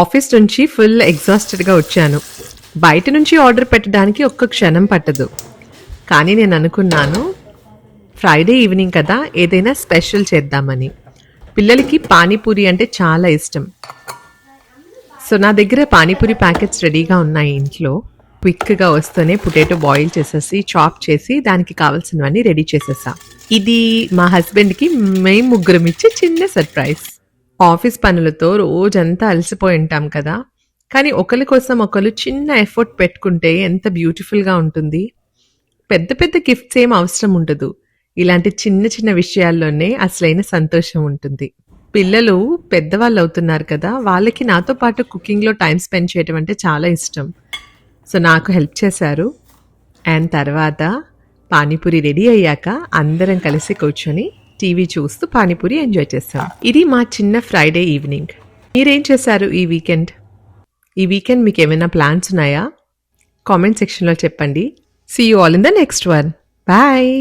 Office నుంచి full ఎగ్జాస్టెడ్గా వచ్చాను. బయట నుంచి ఆర్డర్ పెట్టడానికి ఒక్క క్షణం పట్టదు. కానీ నేను అనుకున్నాను ఫ్రైడే ఈవినింగ్ కదా ఏదైనా స్పెషల్ చేద్దామని. పిల్లలకి పానీపూరి అంటే చాలా ఇష్టం. సో నా దగ్గర పానీపూరి ప్యాకెట్స్ రెడీగా ఉన్నాయి ఇంట్లో. క్విక్గా వస్తూనే పొటాటో బాయిల్ చేసేసి చాప్ చేసి దానికి కావాల్సినవన్నీ రెడీ చేసేసా. ఇది మా హస్బెండ్కి మేము ముగ్గురం ఇచ్చే చిన్న సర్ప్రైజ్. ఆఫీస్ పనులతో రోజంతా అలసిపోయి ఉంటాం కదా, కానీ ఒకరి కోసం ఒకరు చిన్న ఎఫర్ట్ పెట్టుకుంటే ఎంత బ్యూటిఫుల్గా ఉంటుంది. పెద్ద పెద్ద గిఫ్ట్స్ ఏం అవసరం ఉండదు. ఇలాంటి చిన్న చిన్న విషయాల్లోనే అసలైన సంతోషం ఉంటుంది. పిల్లలు పెద్దవాళ్ళు అవుతున్నారు కదా, వాళ్ళకి నాతో పాటు కుకింగ్లో టైం స్పెండ్ చేయడం అంటే చాలా ఇష్టం. సో నాకు హెల్ప్ చేశారు. అండ్ తర్వాత పానీపూరి రెడీ అయ్యాక అందరం కలిసి కూర్చొని టీవీ చూస్తూ పానీపూరి ఎంజాయ్ చేస్తాం. ఇది మా చిన్న ఫ్రైడే ఈవినింగ్. మీరేం చేశారు ఈ వీకెండ్? ఈ వీకెండ్ మీకు ఏమైనా ప్లాన్స్ ఉన్నాయా? కామెంట్ సెక్షన్లో చెప్పండి. See you all in the next one. Bye.